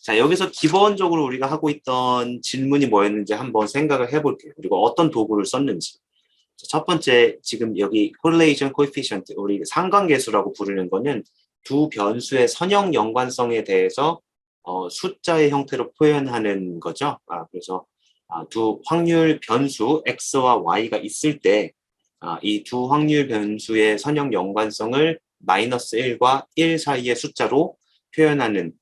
자, 여기서 기본적으로 우리가 하고 있던 질문이 뭐였는지 한번 생각을 해볼게요. 그리고 어떤 도구를 썼는지. 첫 번째, 지금 여기 correlation coefficient, 우리 상관계수라고 부르는 거는 두 변수의 선형 연관성에 대해서 숫자의 형태로 표현하는 거죠. 그래서 두 확률 변수 x와 y가 있을 때 이 두 확률 변수의 선형 연관성을 마이너스 1과 1 사이의 숫자로 표현하는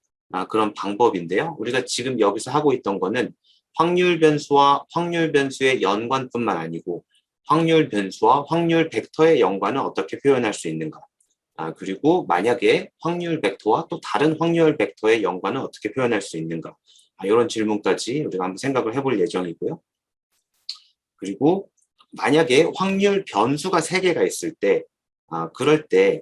그런 방법인데요. 우리가 지금 여기서 하고 있던 거는 확률 변수와 확률 변수의 연관뿐만 아니고 확률 변수와 확률 벡터의 연관은 어떻게 표현할 수 있는가. 그리고 만약에 확률 벡터와 또 다른 확률 벡터의 연관은 어떻게 표현할 수 있는가. 이런 질문까지 우리가 한번 생각을 해볼 예정이고요. 그리고 만약에 확률 변수가 3개가 있을 때, 그럴 때,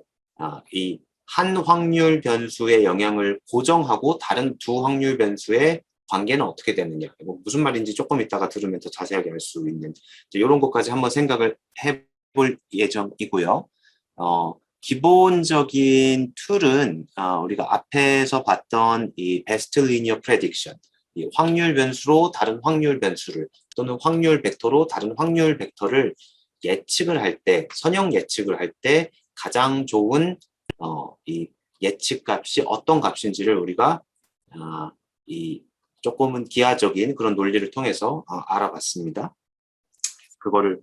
이 한 확률 변수의 영향을 고정하고 다른 두 확률 변수의 관계는 어떻게 되느냐. 무슨 말인지 조금 이따가 들으면 더 자세하게 알 수 있는, 이런 것까지 한번 생각을 해볼 예정이고요. 기본적인 툴은 우리가 앞에서 봤던 이 베스트 리니어 프레딕션, 이 확률 변수로 다른 확률 변수를 또는 확률 벡터로 다른 확률 벡터를 예측을 할 때, 선형 예측을 할 때 가장 좋은 이 예측 값이 어떤 값인지를 우리가 이 조금은 기하적인 그런 논리를 통해서 알아봤습니다. 그거를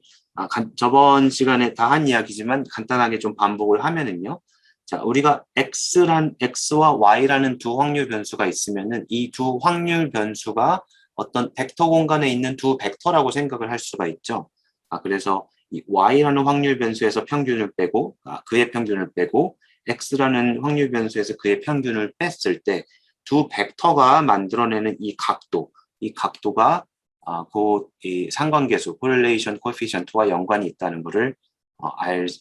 저번 시간에 다 한 이야기지만 간단하게 좀 반복을 하면은요. 자, 우리가 x와 y라는 두 확률 변수가 있으면은 이 두 확률 변수가 어떤 벡터 공간에 있는 두 벡터라고 생각을 할 수가 있죠. 그래서 이 y라는 확률 변수에서 평균을 빼고 그의 평균을 빼고 x라는 확률 변수에서 그의 평균을 뺐을 때 두 벡터가 만들어내는 이 각도가 그 이 상관계수 correlation coefficient와 연관이 있다는 것을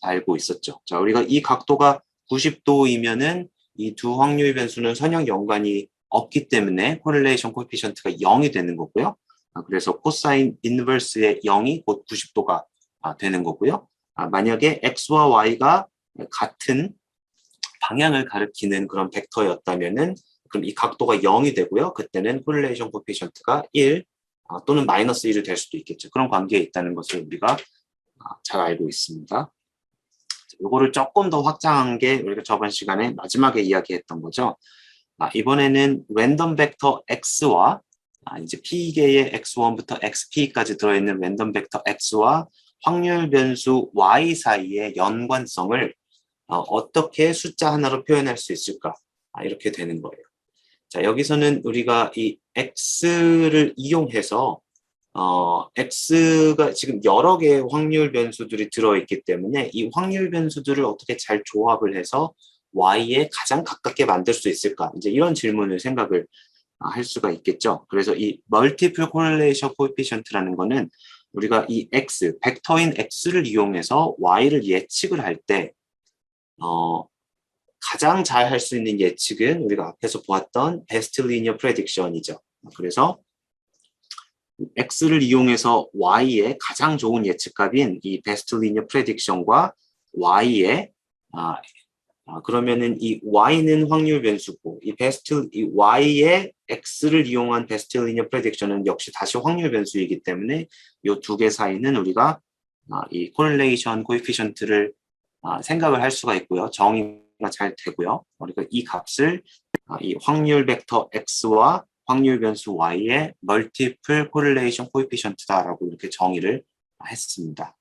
알고 있었죠. 자, 우리가 이 각도가 90도이면은 이 두 확률 변수는 선형 연관이 없기 때문에 correlation coefficient가 0이 되는 거고요. 그래서 코사인 인버스의 0이 곧 90도가 되는 거고요. 만약에 x와 y가 같은 방향을 가리키는 그런 벡터였다면은 그럼 이 각도가 0이 되고요. 그때는 correlation coefficient가 1 또는 마이너스 1이 될 수도 있겠죠. 그런 관계에 있다는 것을 우리가 잘 알고 있습니다. 이거를 조금 더 확장한 게 우리가 저번 시간에 마지막에 이야기했던 거죠. 이번에는 랜덤 벡터 x와 이제 p개의 x1부터 xp까지 들어있는 랜덤 벡터 x와 확률 변수 y 사이의 연관성을 어떻게 숫자 하나로 표현할 수 있을까? 이렇게 되는 거예요. 자, 여기서는 우리가 이 x를 이용해서 x가 지금 여러 개의 확률 변수들이 들어있기 때문에 이 확률 변수들을 어떻게 잘 조합을 해서 y에 가장 가깝게 만들 수 있을까? 이제 이런 질문을 생각을 할 수가 있겠죠. 그래서 이 multiple correlation coefficient라는 거는 우리가 이 x, 벡터인 x를 이용해서 y를 예측을 할 때 가장 잘 할 수 있는 예측은 우리가 앞에서 보았던 베스트 리니어 프레딕션이죠. 그래서 x를 이용해서 y의 가장 좋은 예측값인 이 베스트 리니어 프레딕션과 y의 그러면은 이 y는 확률 변수고 이 y의 x를 이용한 베스트 리니어 프레딕션은 역시 다시 확률 변수이기 때문에 이 두 개 사이는 우리가 이 코릴레이션 코에피션트를 생각을 할 수가 있고요. 정의가 잘 되고요. 그러니까 이 값을 이 확률 벡터 x와 확률 변수 y의 멀티플 코릴레이션 코에피션트다라고 이렇게 정의를 했습니다.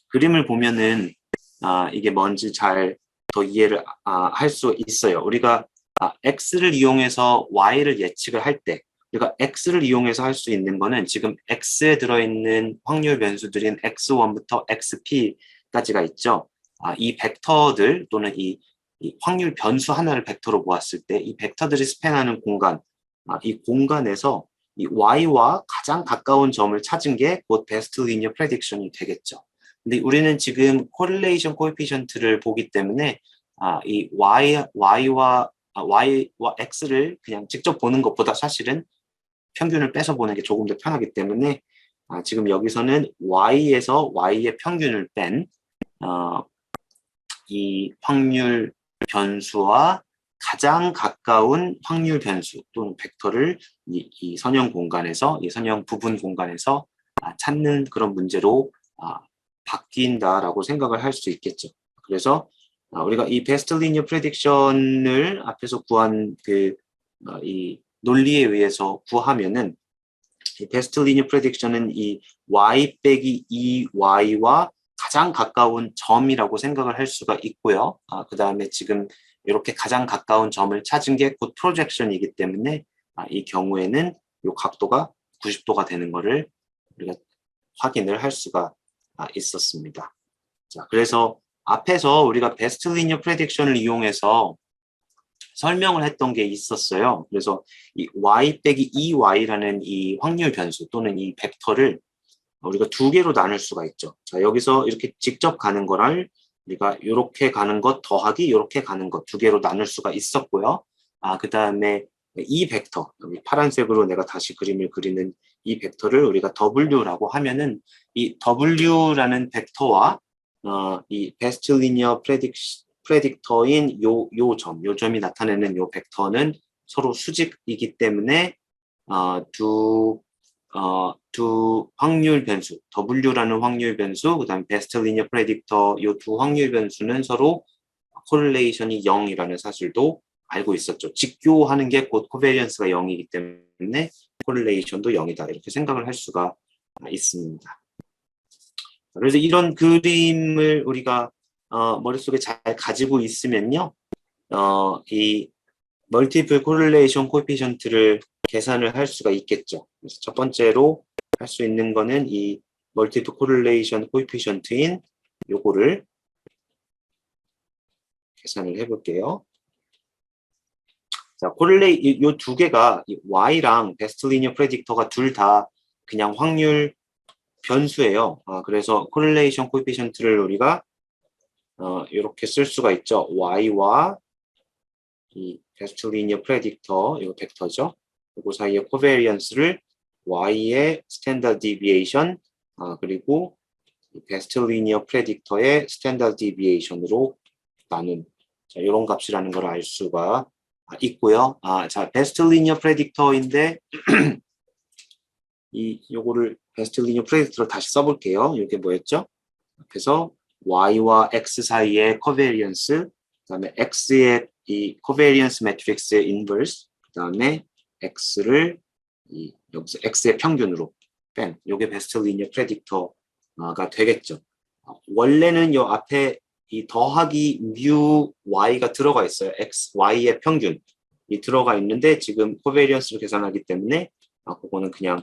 그림을 보면은 이게 뭔지 잘 더 이해를 할 수 있어요. 우리가 x를 이용해서 y를 예측을 할 때 우리가 x를 이용해서 할 수 있는 거는 지금 x에 들어있는 확률 변수들인 x1부터 xp까지가 있죠. 이 벡터들 또는 이 확률 변수 하나를 벡터로 모았을 때 이 벡터들이 스팬하는 공간, 이 공간에서 이 y와 가장 가까운 점을 찾은 게 곧 베스트 리니어 프레딕션이 되겠죠. 근데 우리는 지금 코릴레이션 코에피션트를 보기 때문에 이 y와 x를 그냥 직접 보는 것보다 사실은 평균을 빼서 보는 게 조금 더 편하기 때문에 지금 여기서는 y에서 y의 평균을 뺀 이 확률 변수와 가장 가까운 확률 변수 또는 벡터를 이 선형 공간에서, 이 선형 부분 공간에서 찾는 그런 문제로 바뀐다라고 생각을 할 수 있겠죠. 그래서 우리가 이 베스트 리니어 프레딕션을 앞에서 구한 이 논리에 의해서 구하면은 이 베스트 리니어 프레딕션은 이 y 빼기 2y와 가장 가까운 점이라고 생각을 할 수가 있고요. 그 다음에 지금 이렇게 가장 가까운 점을 찾은 게 곧 프로젝션이기 때문에 이 경우에는 이 각도가 90도가 되는 것을 우리가 확인을 할 수가 있었습니다. 자, 그래서 앞에서 우리가 베스트 리니어 프레딕션을 이용해서 설명을 했던 게 있었어요. 그래서 이 y 빼기 2y라는 이 확률 변수 또는 이 벡터를 우리가 두 개로 나눌 수가 있죠. 자, 여기서 이렇게 직접 가는 거를 우리가 이렇게 가는 것 더하기 이렇게 가는 것 두 개로 나눌 수가 있었고요. 그 다음에 이 벡터, 여기 파란색으로 내가 다시 그림을 그리는 이 벡터를 우리가 W라고 하면은 이 W라는 벡터와 이 베스트 리니어 프레딕터인 요 점이 나타내는 요 벡터는 서로 수직이기 때문에 두 확률 변수, W라는 확률 변수, 그 다음에 베스트 리니어 프레딕터 이 두 확률 변수는 서로 코릴레이션이 0이라는 사실도 알고 있었죠. 직교하는 게 곧 코베리언스가 0이기 때문에 코릴레이션도 0이다. 이렇게 생각을 할 수가 있습니다. 그래서 이런 그림을 우리가 머릿속에 잘 가지고 있으면요. 이 멀티플 코릴레이션 코에피션트를 계산을 할 수가 있겠죠. 그래서 첫 번째로 할 수 있는 거는 이 멀티플 코릴레이션 코에피션트인 요거를 계산을 해볼게요. 자, 요 두 개가 y랑 베스트 리니어 프레딕터가 둘 다 그냥 확률 변수예요. 그래서 코릴레이션 코에피션트를 우리가 이렇게 쓸 수가 있죠. y와 이 베스트 리니어 프레딕터, 이거 벡터죠. 그리고 사이의 코베리언스를 y의 스탠다드 디비에이션, 그리고 베스트 리니어 프레딕터의 스탠다드 디비에이션으로 나눈 이런 값이라는 걸 알 수가 있고요. 자, 베스트 리니어 프레딕터인데 요거를 베스트 리니어 프레딕터로 다시 써볼게요. 이게 뭐였죠? 그래서 y와 x 사이의 코베리언스, 그다음에 x의 이 코베리언스 매트릭스의 인버스, 그다음에 x를 여기서 x의 평균으로 뺀 요게 베스트 리니어 프레딕터가 되겠죠. 원래는 요 앞에 이 더하기 뮤 y가 들어가 있어요. y의 평균이 들어가 있는데 지금 코베리언스를 계산하기 때문에 그거는 그냥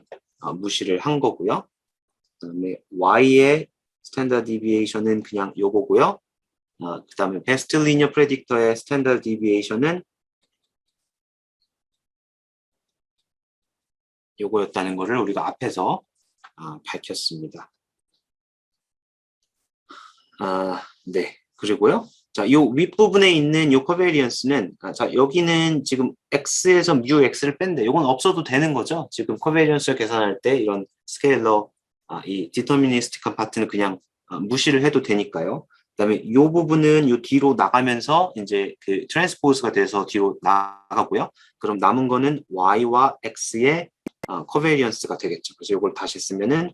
무시를 한 거고요. 그다음에 y의 스탠다드 디비에이션은 그냥 요거고요. 그다음에 베스트 리니어 프레딕터의 스탠다드 디비에이션은 요거였다는 것을 우리가 앞에서 밝혔습니다. 네. 그리고요. 자, 요 윗부분에 있는 요 코베리언스는 자, 여기는 지금 x에서 뮤 x를 뺀데 요건 없어도 되는 거죠. 지금 코베리언스를 계산할 때 이런 스케일러 이 디터미니스틱한 파트는 그냥 무시를 해도 되니까요. 그다음에 요 부분은 요 뒤로 나가면서 이제 그 트랜스포즈가 돼서 뒤로 나가고요. 그럼 남은 거는 y와 x의 코베리언스가 되겠죠. 그래서 이걸 다시 쓰면은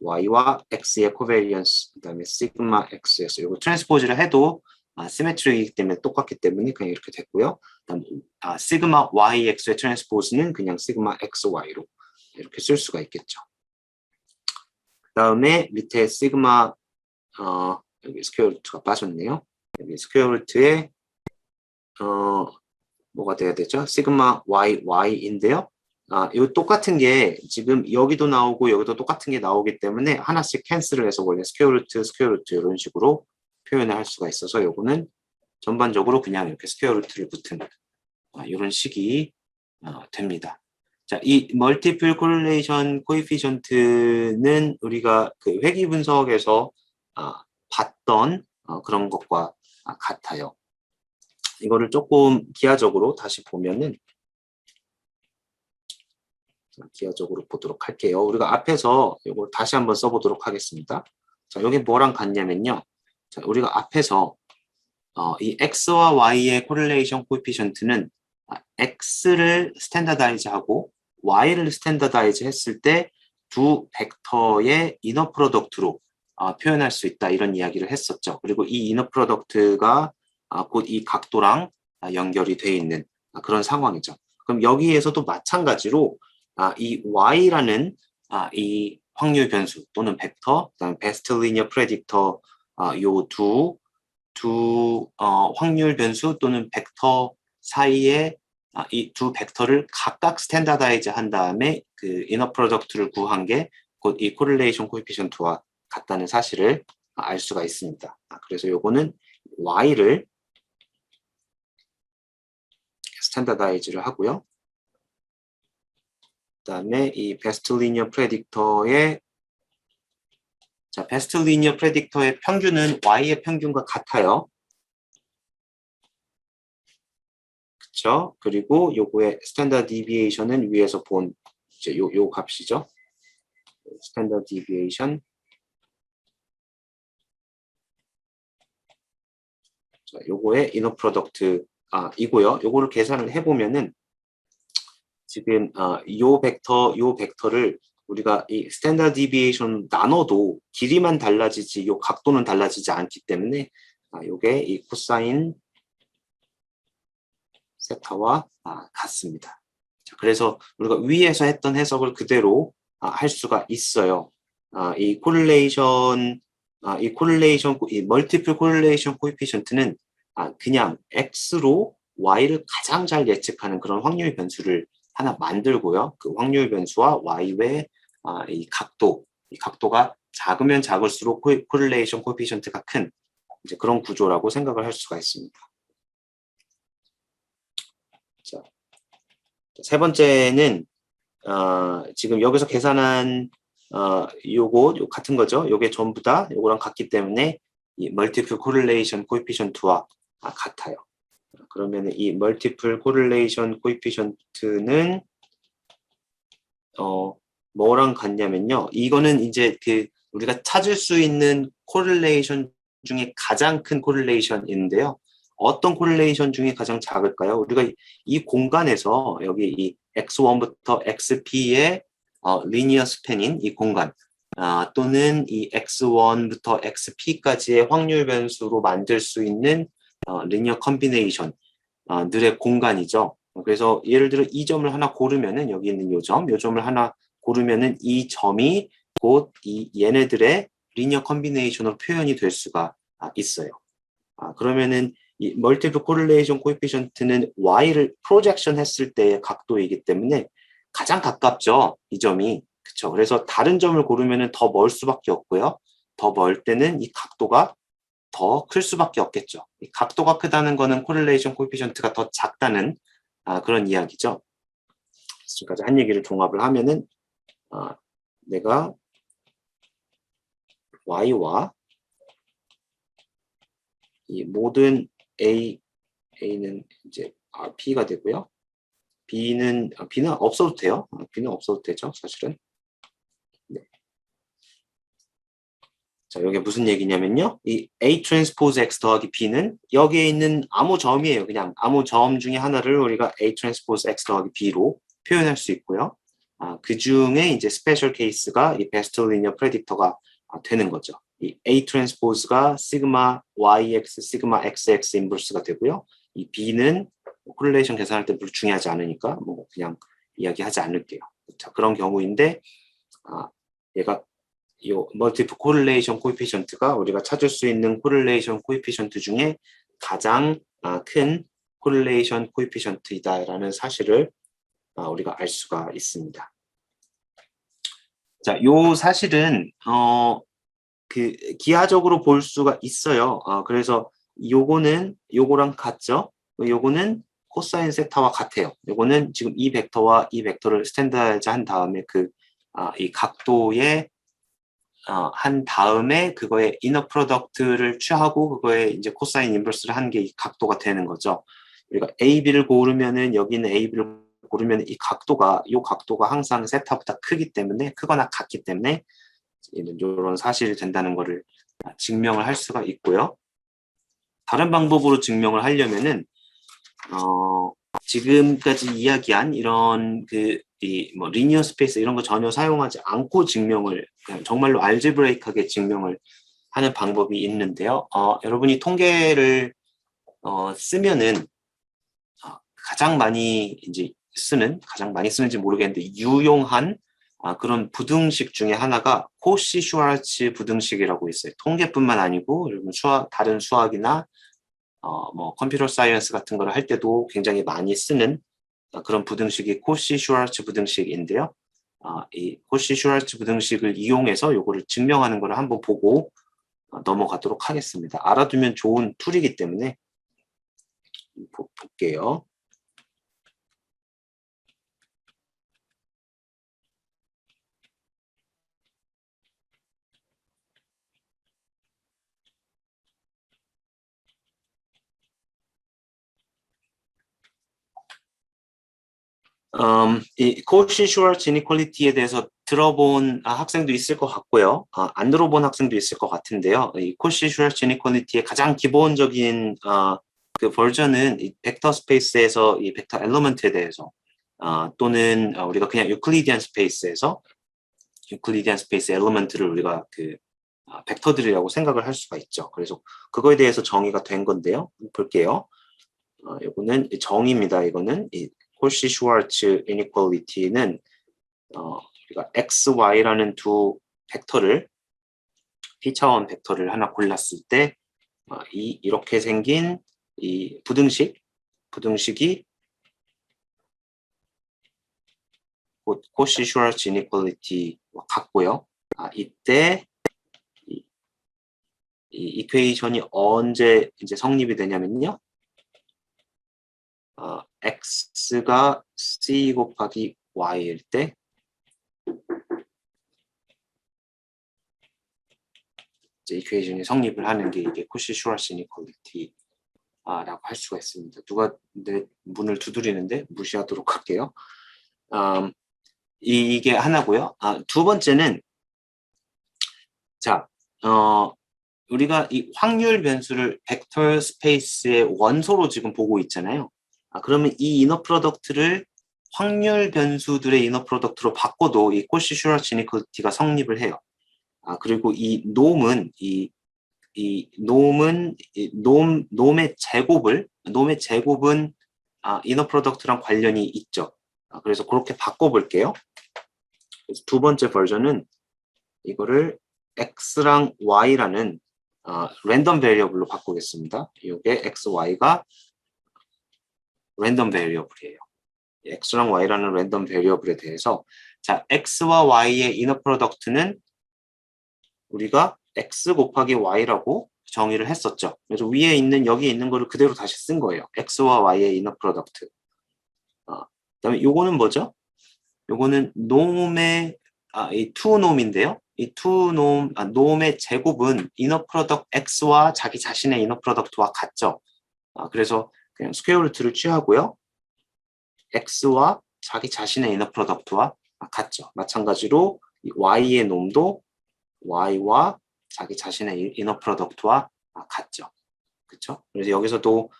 y와 x의 코베리언스, 그다음에 시그마 x에서 이거 트랜스포즈를 해도 시메트릭이기 때문에 똑같기 때문에 그냥 이렇게 됐고요. 그다음 시그마 yx의 트랜스포즈는 그냥 시그마 xy로 이렇게 쓸 수가 있겠죠. 그다음에 밑에 시그마 여기 스퀘어 루트가 빠졌네요. 여기 스퀘어 루트에 뭐가 돼야 되죠? 시그마 y인데요. 이 똑같은 게 지금 여기도 나오고 여기도 똑같은 게 나오기 때문에 하나씩 캔슬을 해서 원래 스퀘어 루트 이런 식으로 표현을 할 수가 있어서 요거는 전반적으로 그냥 이렇게 스퀘어 루트를 붙은 이런 식이 됩니다. 자, 이 멀티플 코릴레이션 코에피션트는 우리가 그 회귀 분석에서 봤던 그런 것과 같아요. 이거를 조금 기하적으로 다시 보면은 기하적으로 보도록 할게요. 우리가 앞에서 이걸 다시 한번 써보도록 하겠습니다. 자, 여기 뭐랑 같냐면요. 자, 우리가 앞에서 이 x와 y의 코릴레이션 코에피션트는 x를 스탠다다이즈하고 y를 스탠다다이즈 했을 때 두 벡터의 이너 프로덕트로 표현할 수 있다 이런 이야기를 했었죠. 그리고 이 이너 프로덕트가 곧 이 각도랑 연결이 돼 있는 그런 상황이죠. 그럼 여기에서도 마찬가지로 이 y라는 이 확률 변수 또는 벡터, 그다음 베스트 리니어 프레딕터 요두 확률 변수 또는 벡터 사이에 이 두 벡터를 각각 스탠다다이즈 한 다음에 그 이너 프로덕트를 구한 게 곧 이 코릴레이션 코에피션트와 같다는 사실을 알 수가 있습니다. 그래서 요거는 y를 스탠다다이즈를 하고요. 그다음에 이 베스트 리니어 프레딕터의 베스트 리니어 프레딕터의 평균은 y의 평균과 같아요. 그렇죠? 그리고 요거의 스탠다드 디비에이션은 위에서 본 이제 요 값이죠. 스탠다드 디비에이션. 자, 요거의 이너 프로덕트 이고요. 요거를 계산을 해보면은 지금 요 벡터를 우리가 이 스탠다드 디비에이션 나눠도 길이만 달라지지 요 각도는 달라지지 않기 때문에 요게 이 코사인 세타와 같습니다. 자, 그래서 우리가 위에서 했던 해석을 그대로 할 수가 있어요. 이 멀티플 코릴레이션 코에피션트는 그냥 x로 y를 가장 잘 예측하는 그런 확률 변수를 하나 만들고요. 그 확률 변수와 y의 이 각도가 작으면 작을수록 코릴레이션 코에피션트가 큰 이제 그런 구조라고 생각을 할 수가 있습니다. 자, 세 번째는 지금 여기서 계산한 요거 같은 거죠. 요게 전부 다 요거랑 같기 때문에 이 멀티플 코릴레이션 코에피션트와 같아요. 그러면 이 멀티플 코릴레이션 코에피션트는 뭐랑 같냐면요. 이거는 이제 그 우리가 찾을 수 있는 코릴레이션 중에 가장 큰 코릴레이션인데요. 어떤 코릴레이션 중에 가장 작을까요? 우리가 이 공간에서 여기 이 x1부터 xp의 리니어 스팬인 이 공간 또는 이 x1부터 xp까지의 확률 변수로 만들 수 있는 리니어 컴비네이션 들의 공간이죠. 그래서 예를 들어 이 점을 하나 고르면은 여기 있는 요 점을 하나 고르면은 이 점이 곧 이 얘네들의 리니어 컴비네이션으로 표현이 될 수가 있어요. 그러면은 이 멀티플 코릴레이션 코에피션트는 y를 프로젝션 했을 때의 각도이기 때문에 가장 가깝죠. 이 점이. 그렇죠. 그래서 다른 점을 고르면은 더 멀 수밖에 없고요. 더 멀 때는 이 각도가 더 클 수밖에 없겠죠. 이 각도가 크다는 거는 코릴레이션 코에피션트가 더 작다는 그런 이야기죠. 지금까지 한 얘기를 종합을 하면은 내가 y와 이 모든 a는 이제 p가 되고요. b는 없어도 돼요. b는 없어도 되죠, 사실은. 네. 자, 이게 무슨 얘기냐면요. 이 A 트랜스포즈 X 더하기 B는 여기에 있는 아무 점이에요. 그냥 아무 점 중에 하나를 우리가 A 트랜스포즈 X 더하기 B로 표현할 수 있고요. 그 중에 이제 스페셜 케이스가 이 베스트 리니어 프레딕터가 되는 거죠. 이 A 트랜스포즈가 시그마 YX, 시그마 XX 인버스가 되고요. 이 B는 코릴레이션 계산할 때 별로 중요하지 않으니까 뭐 그냥 이야기하지 않을게요. 자, 그런 경우인데 얘가 이 멀티플 코릴레이션 코에피션트가 우리가 찾을 수 있는 코릴레이션 코에피션트 중에 가장 큰 코릴레이션 코에피션트이다라는 사실을 우리가 알 수가 있습니다. 자, 요 사실은 그 기하적으로 볼 수가 있어요. 그래서 요거랑 같죠? 요거는 코사인 세타와 같아요. 요거는 지금 이 벡터와 이 벡터를 스탠다드 한 다음에 이 각도의 한 다음에 그거의 이너 프로덕트를 취하고 그거에 이제 코사인 인버스를 한 게 이 각도가 되는 거죠. 우리가 A, B를 고르면은 여기는 A, B를 고르면 이 각도가 항상 세타보다 크거나 같기 때문에 이런 사실이 된다는 거를 증명을 할 수가 있고요. 다른 방법으로 증명을 하려면은 지금까지 이야기한 이런 뭐 리니어 스페이스 이런 거 전혀 사용하지 않고 증명을 그냥 정말로 알제브레이크하게 증명을 하는 방법이 있는데요. 여러분이 통계를 쓰면은 가장 많이 쓰는지 모르겠는데 유용한 그런 부등식 중에 하나가 코시-슈왈츠 부등식이라고 있어요. 통계뿐만 아니고 여러분 다른 수학이나 뭐 컴퓨터 사이언스 같은 걸 할 때도 굉장히 많이 쓰는 그런 부등식이 코시-슈왈츠 부등식인데요. 이 코시-슈왈츠 부등식을 이용해서 요거를 증명하는 걸 한번 보고 넘어가도록 하겠습니다. 알아두면 좋은 툴이기 때문에 볼게요. 이 코시-슈왈츠 이니퀄리티에 대해서 들어본 학생도 있을 것 같고요. 안 들어본 학생도 있을 것 같은데요. 이 코시-슈왈츠 이니퀄리티의 가장 기본적인 그 버전은 이 벡터 스페이스에서 이 벡터 엘리먼트에 대해서 또는 우리가 그냥 유클리디안 스페이스에서 유클리디안 스페이스 엘리먼트를 우리가 벡터들이라고 생각을 할 수가 있죠. 그래서 그거에 대해서 정의가 된 건데요. 볼게요. 이거는 정의입니다. 이거는 이 코시-슈왈츠 이니퀄리티는 우리가 x, y라는 두 벡터를 P차원 벡터를 하나 골랐을 때 이렇게 생긴 이 부등식이 코시-슈왈츠 이니퀄리티와 같고요. 이때 이 이퀘이션이 언제 이제 성립이 되냐면요. x가 c 곱하기 y일 때 이제 이퀘이션이 성립을 하는 게 이게 코시-슈왈츠 이니퀄리티라고 할 수가 있습니다. 누가 내 문을 두드리는데 무시하도록 할게요. 이게 하나고요. 두 번째는 우리가 이 확률 변수를 벡터 스페이스의 원소로 지금 보고 있잖아요. 그러면 이 이너 프로덕트를 확률 변수들의 이너 프로덕트로 바꿔도 이 코시-슈왈츠 이니퀄리티가 성립을 해요. 그리고 이 놈은 놈의 제곱은 이너 프로덕트랑 관련이 있죠. 그래서 그렇게 바꿔볼게요. 그래서 두 번째 버전은 이거를 x랑 y라는 랜덤 베리어블로 바꾸겠습니다. 이게 x, y가 랜덤 베리어블이에요. x랑 y라는 랜덤 베리어블에 대해서 x와 y의 이너 프로덕트는 우리가 x 곱하기 y라고 정의를 했었죠. 그래서 위에 있는 여기 있는 거를 그대로 다시 쓴 거예요. x와 y의 이너 프로덕트. 그다음에 요거는 뭐죠? 요거는 놈의 이 투놈인데요. 이 놈의 제곱은 이너 프로덕트 x와 자기 자신의 이너 프로덕트와 같죠. 그래서 그냥 스퀘어 루트를 취하고요. x와 자기 자신의 이너 프로덕트와 같죠. 마찬가지로 이 y의 놈도 y와 자기 자신의 이너 프로덕트와 같죠. 그렇죠? 그래서 여기서도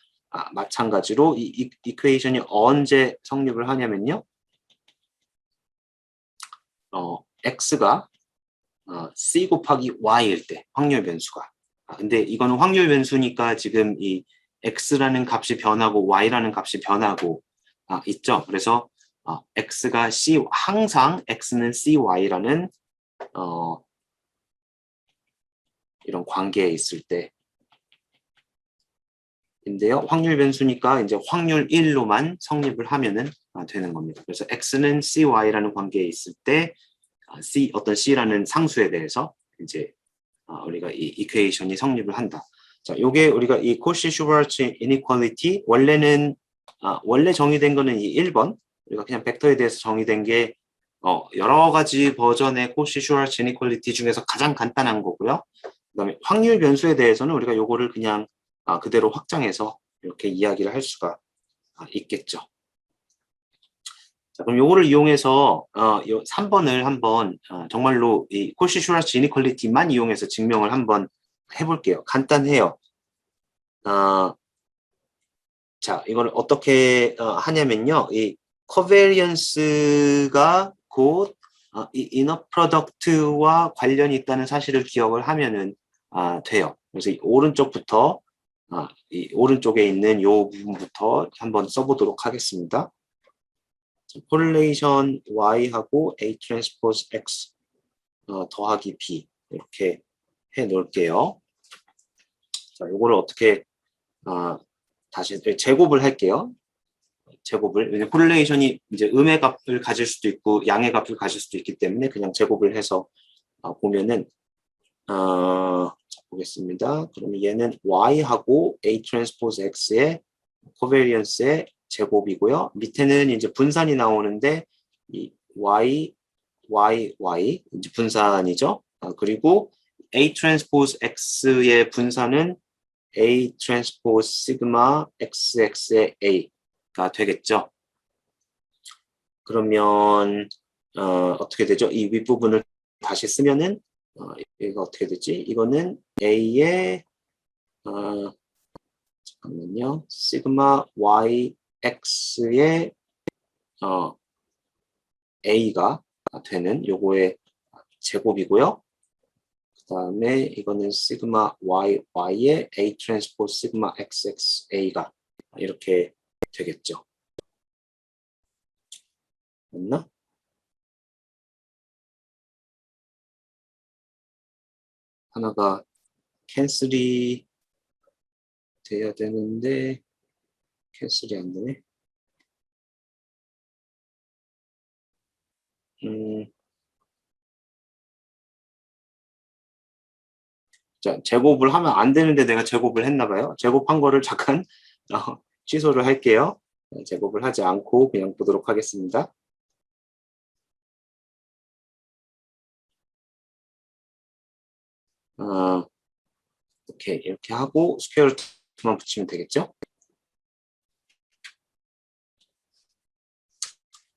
마찬가지로 이 이퀘이션이 언제 성립을 하냐면요. x가 c 곱하기 y일 때 확률 변수가. 근데 이거는 확률 변수니까 지금 이 x라는 값이 변하고 y라는 값이 변하고 있죠. 그래서 x가 c 항상 x는 cy라는 이런 관계에 있을 때 인데요. 확률 변수니까 이제 확률 1로만 성립을 하면은 되는 겁니다. 그래서 x는 cy라는 관계에 있을 때 어떤 c라는 상수에 대해서 이제 우리가 이 이퀘이션이 성립을 한다. 요게 우리가 이 코시-슈왈츠 이니퀄리티 원래 정의된 거는 이 1번 우리가 그냥 벡터에 대해서 정의된 게 여러 가지 버전의 코시-슈왈츠 이니퀄리티 중에서 가장 간단한 거고요. 그다음에 확률 변수에 대해서는 우리가 요거를 그냥 그대로 확장해서 이렇게 이야기를 할 수가 있겠죠. 그럼 요거를 이용해서 요 3번을 한번 정말로 이 코시-슈왈츠 이니퀄리티만 이용해서 증명을 한번 해볼게요. 간단해요. 자, 이걸 어떻게 하냐면요. 이 코베리언스가 곧 이 이너 프로덕트와 관련이 있다는 사실을 기억을 하면은 돼요. 그래서 이 오른쪽부터 이 오른쪽에 있는 요 부분부터 한번 써보도록 하겠습니다. correlation y하고 a transpose x 더하기 b 이렇게 해 놓을게요. 자, 요거를 어떻게 다시 제곱을 할게요. 제곱을 correlation이 이제 음의 값을 가질 수도 있고 양의 값을 가질 수도 있기 때문에 그냥 제곱을 해서 보면은 보겠습니다. 그러면 얘는 y하고 a transpose x의 코베리언스의 제곱이고요. 밑에는 이제 분산이 나오는데 이 y 이제 분산이죠. 그리고 a transpose x의 분산은 a transpose 시그마 xx의 a가 되겠죠. 그러면 어떻게 되죠? 이 윗부분을 다시 쓰면은 이거 어떻게 되지? 이거는 a의 잠깐만요. 시그마 yx의 a가 되는 요거의 제곱이고요. 그 다음에 이거는 시그마 y의 a 트랜스포즈 시그마 xxa가 이렇게 되겠죠. 맞나? 하나가 캔슬이 돼야 되는데 캔슬이 안 되네. 자, 제곱을 하면 안 되는데 내가 제곱을 했나 봐요. 제곱한 거를 잠깐 취소를 할게요. 제곱을 하지 않고 그냥 보도록 하겠습니다. 이렇게 하고 스퀘어 루트만 붙이면 되겠죠?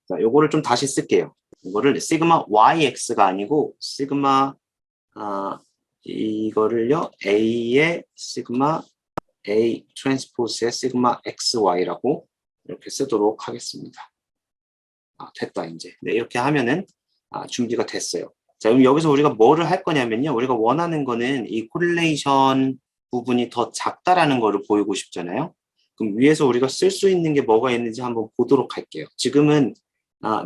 자, 요거를 좀 다시 쓸게요. 이거를 시그마 yx가 아니고 시그마 이거를요 a의 시그마 a 트랜스포즈의 시그마 xy라고 이렇게 쓰도록 하겠습니다. 됐다 이제. 네, 이렇게 하면은 준비가 됐어요. 자, 그럼 여기서 우리가 뭐를 할 거냐면요. 우리가 원하는 거는 이 코릴레이션 부분이 더 작다라는 거를 보이고 싶잖아요. 그럼 위에서 우리가 쓸 수 있는 게 뭐가 있는지 한번 보도록 할게요. 지금은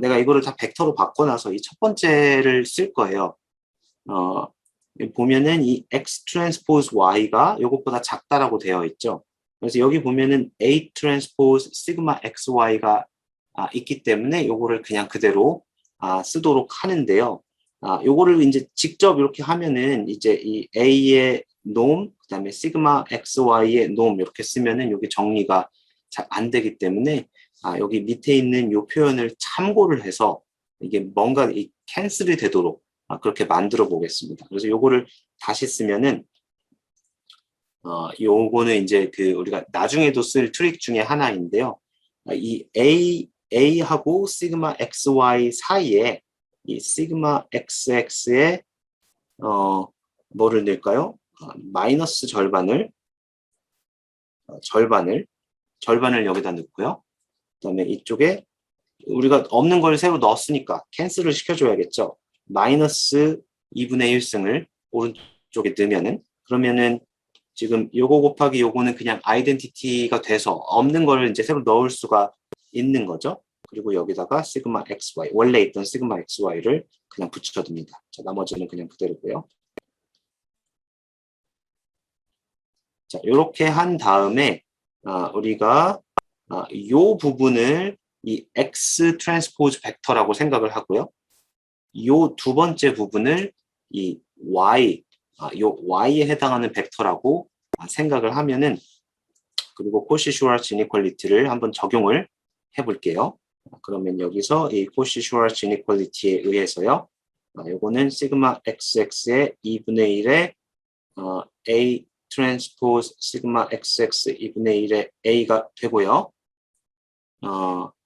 내가 이거를 다 벡터로 바꿔놔서 이 첫 번째를 쓸 거예요. 보면은 이 x 트랜스포즈 y가 이것보다 작다라고 되어 있죠. 그래서 여기 보면은 a 트랜스포즈 시그마 xy가 있기 때문에 요거를 그냥 그대로 쓰도록 하는데요. 요거를 이제 직접 이렇게 하면은 이제 이 a의 놈, 그다음에 시그마 xy의 놈 이렇게 쓰면은 여기 정리가 잘 안 되기 때문에 여기 밑에 있는 요 표현을 참고를 해서 이게 뭔가 이 캔슬이 되도록 그렇게 만들어 보겠습니다. 그래서 요거를 다시 쓰면은 요거는 이제 그 우리가 나중에도 쓸 트릭 중에 하나인데요. 이 a하고 시그마 xy 사이에 이 시그마 xx의 뭐를 넣을까요? 마이너스 절반을 여기다 넣고요. 그다음에 이쪽에 우리가 없는 걸 새로 넣었으니까 캔슬을 시켜줘야겠죠. 마이너스 2분의 1승을 오른쪽에 넣으면은 그러면은 지금 요거 곱하기 요거는 그냥 아이덴티티가 돼서 없는 거를 이제 새로 넣을 수가 있는 거죠. 그리고 여기다가 시그마 xy 원래 있던 시그마 xy를 그냥 붙여둡니다. 자, 나머지는 그냥 그대로고요. 자, 이렇게 한 다음에 우리가 요 부분을 이 x 트랜스포즈 벡터라고 생각을 하고요. 요 두 번째 부분을 이 요 y에 해당하는 벡터라고 생각을 하면은 그리고 코시-슈왈츠 이니퀄리티를 한번 적용을 해볼게요. 그러면 여기서 이 코시-슈왈츠 이니퀄리티에 의해서요. 요거는 시그마 xx의 2분의 1의 a 트랜스포즈 시그마 xx 2분의 1의 a가 되고요.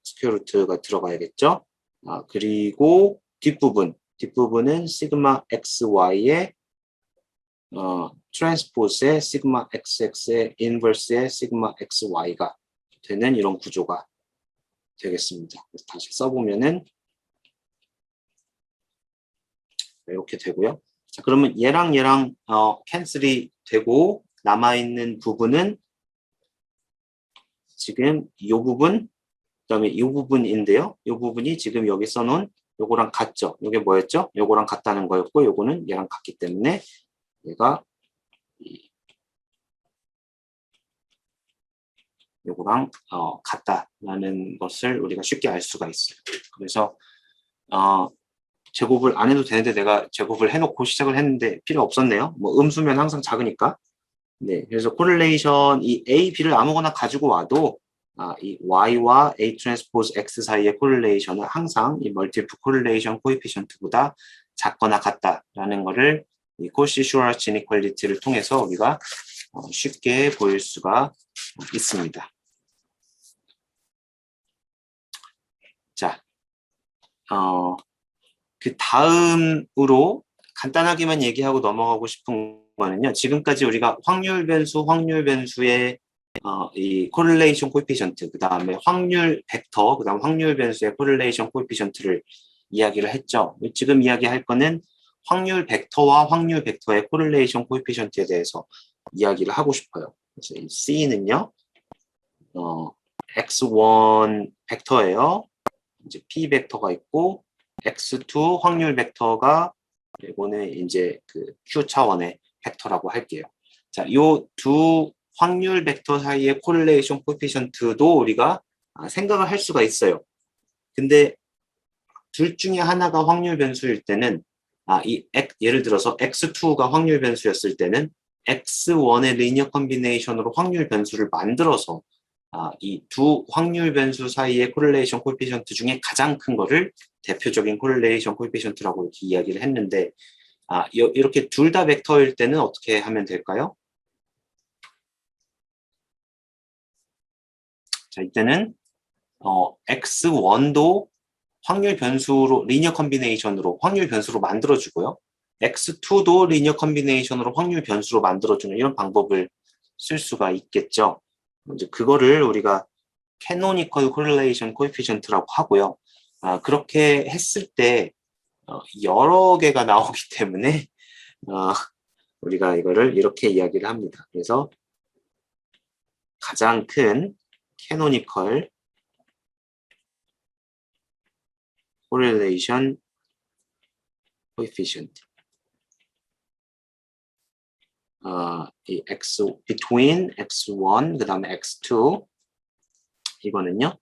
스퀘어 루트가 들어가야겠죠. 그리고 뒷부분은 시그마 xy의 트랜스포즈의 시그마 xx의 인버스의 시그마 xy가 되는 이런 구조가 되겠습니다. 그래서 다시 써보면은 이렇게 되고요. 자, 그러면 얘랑 캔슬이 되고 남아있는 부분은 지금 이 부분, 그다음에 이 부분인데요. 이 부분이 지금 여기 써놓은 요거랑 같죠. 요게 뭐였죠? 요거랑 같다는 거였고 요거는 얘랑 같기 때문에 얘가 요거랑 같다라는 것을 우리가 쉽게 알 수가 있어요. 그래서 제곱을 안 해도 되는데 내가 제곱을 해놓고 시작을 했는데 필요 없었네요. 뭐 음수면 항상 작으니까. 네, 그래서 코릴레이션 이 A, B를 아무거나 가지고 와도 이 Y와 A 트랜스포즈 X 사이의 코릴레이션은 항상 이 멀티플 코릴레이션 코에피션트보다 작거나 같다라는 거를 이 코시-슈왈츠 이니퀄리티를 통해서 우리가 쉽게 보일 수가 있습니다. 자, 그 다음으로 간단하게만 얘기하고 넘어가고 싶은 거는요. 지금까지 우리가 확률 변수의 이 코릴레이션 코에피션트, 그 다음에 확률 벡터, 그 다음 확률 변수의 코릴레이션 코에피션트를 이야기를 했죠. 지금 이야기할 거는 확률 벡터와 확률 벡터의 코릴레이션 코에피션트에 대해서 이야기를 하고 싶어요. 그래서 이 C는요, X1 벡터예요. 이제 P 벡터가 있고, X2 확률 벡터가, 이거는 이제 그 Q 차원의 벡터라고 할게요. 자, 요 두 확률 벡터 사이의 코릴레이션 코에피션트도 우리가 생각을 할 수가 있어요. 근데 둘 중에 하나가 확률 변수일 때는 예를 들어서 X2가 확률 변수였을 때는 X1의 리니어 컨비네이션으로 확률 변수를 만들어서 이 두 확률 변수 사이의 코릴레이션 코에피션트 중에 가장 큰 거를 대표적인 코릴레이션 코에피션트라고 이렇게 이야기를 했는데 이렇게 둘 다 벡터일 때는 어떻게 하면 될까요? 자, 이때는 X1도 확률 변수로 리니어 컨비네이션으로 확률 변수로 만들어주고요. X2도 리니어 컨비네이션으로 확률 변수로 만들어주는 이런 방법을 쓸 수가 있겠죠. 이제 그거를 우리가 캐노니컬 코릴레이션 코에피션트라고 하고요. 그렇게 했을 때 여러 개가 나오기 때문에 우리가 이거를 이렇게 이야기를 합니다. 그래서 가장 큰 캐노니컬 correlation coefficient 이 x between x1 그 다음에 x2 이거는요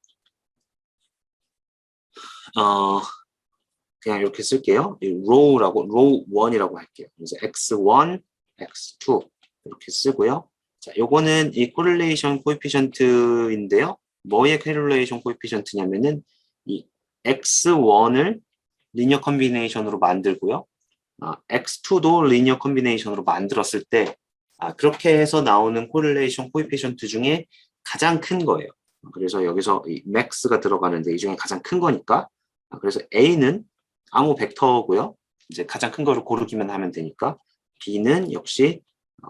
그냥 이렇게 쓸게요. 이 row라고 row 1이라고 할게요. 그래서 x1, x2 이렇게 쓰고요. 자, 요거는 이 correlation coefficient인데요. 뭐의 correlation coefficient냐면은 이 x1을 리니어 컨비네이션으로 만들고요. x2도 리니어 컨비네이션으로 만들었을 때 그렇게 해서 나오는 코릴레이션 코에피션트 중에 가장 큰 거예요. 그래서 여기서 이 max가 들어가는데 이 중에 가장 큰 거니까 그래서 A는 아무 벡터고요. 이제 가장 큰 거를 고르기만 하면 되니까 B는 역시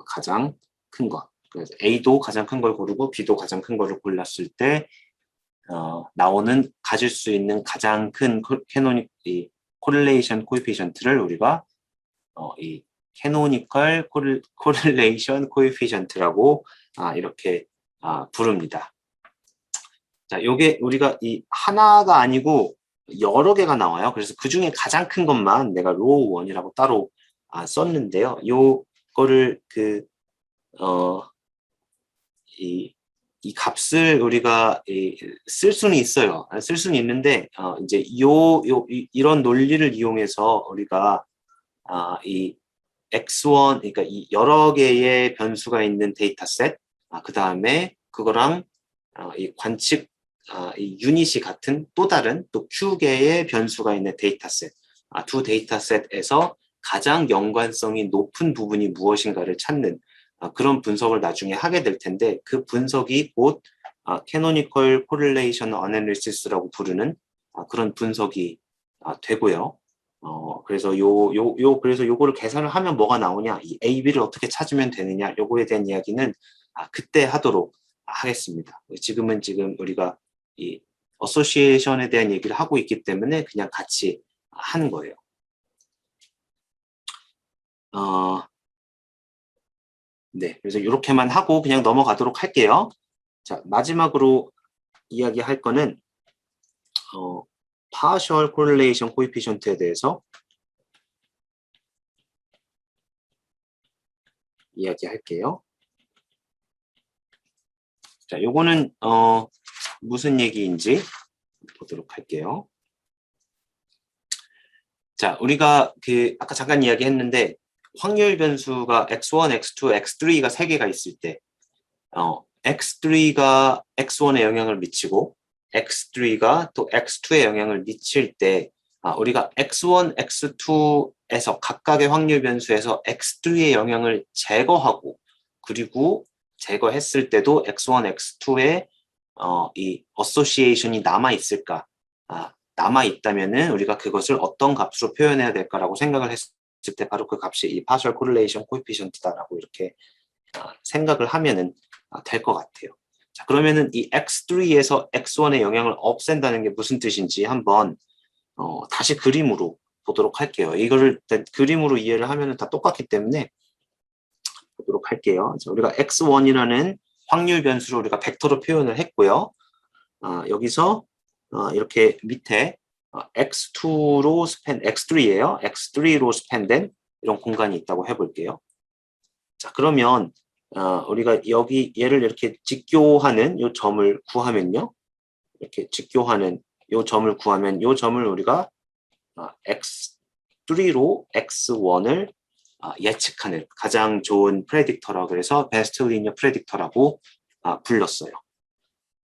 가장 큰 거. 그래서 A도 가장 큰 걸 고르고 B도 가장 큰 거를 골랐을 때 나오는 가질 수 있는 가장 큰 캐노닉 코릴레이션 코에피션트를 우리가 이 캐노니컬 코릴레이션 코에피션트라고 이렇게 부릅니다. 자, 요게 우리가 이 하나가 아니고 여러 개가 나와요. 그래서 그 중에 가장 큰 것만 내가 로우 원이라고 따로 썼는데요. 요거를 이 값을 우리가 쓸 수는 있어요. 쓸 수는 있는데 이제 이런 논리를 이용해서 우리가 이 X1 그러니까 이 여러 개의 변수가 있는 데이터셋 그 다음에 그거랑 이 관측 이 유닛이 같은 또 다른 또 Q개의 변수가 있는 데이터셋 두 데이터셋에서 가장 연관성이 높은 부분이 무엇인가를 찾는 그런 분석을 나중에 하게 될 텐데 그 분석이 곧 Canonical Correlation Analysis라고 부르는 그런 분석이 되고요. 그래서 그래서 요거를 계산을 하면 뭐가 나오냐, 이 A, B를 어떻게 찾으면 되느냐, 요거에 대한 이야기는 그때 하도록 하겠습니다. 지금 우리가 이 어소시에이션에 대한 얘기를 하고 있기 때문에 그냥 같이 하는 거예요. 네, 그래서 이렇게만 하고 그냥 넘어가도록 할게요. 자, 마지막으로 이야기할 거는 partial correlation coefficient에 대해서 이야기할게요. 자, 요거는 무슨 얘기인지 보도록 할게요. 자, 우리가 아까 잠깐 이야기했는데 확률 변수가 x1, x2, x3가 3개가 있을 때 x3가 x1에 영향을 미치고 x3가 또 x2에 영향을 미칠 때 우리가 x1, x2에서 각각의 확률 변수에서 x3의 영향을 제거하고 그리고 제거했을 때도 x1, x2에 이 어소시에이션이 남아있을까? 남아있다면은 우리가 그것을 어떤 값으로 표현해야 될까라고 생각을 했을 때 바로 그 값이 이 partial correlation coefficient다라고 이렇게 생각을 하면은 될 것 같아요. 자, 그러면은 이 x3에서 x1의 영향을 없앤다는 게 무슨 뜻인지 한번 다시 그림으로 보도록 할게요. 이거를 그림으로 이해를 하면은 다 똑같기 때문에 보도록 할게요. 자, 우리가 x1이라는 확률 변수를 우리가 벡터로 표현을 했고요. 여기서 이렇게 밑에 x2로 x3예요. x3로 스팬된 이런 공간이 있다고 해볼게요. 자, 그러면 우리가 여기 얘를 이렇게 직교하는 요 점을 구하면요. 이렇게 직교하는 요 점을 구하면 요 점을 우리가 x3로 x1을 예측하는 가장 좋은 프레딕터라고 해서 베스트 리니어 프레딕터라고 불렀어요.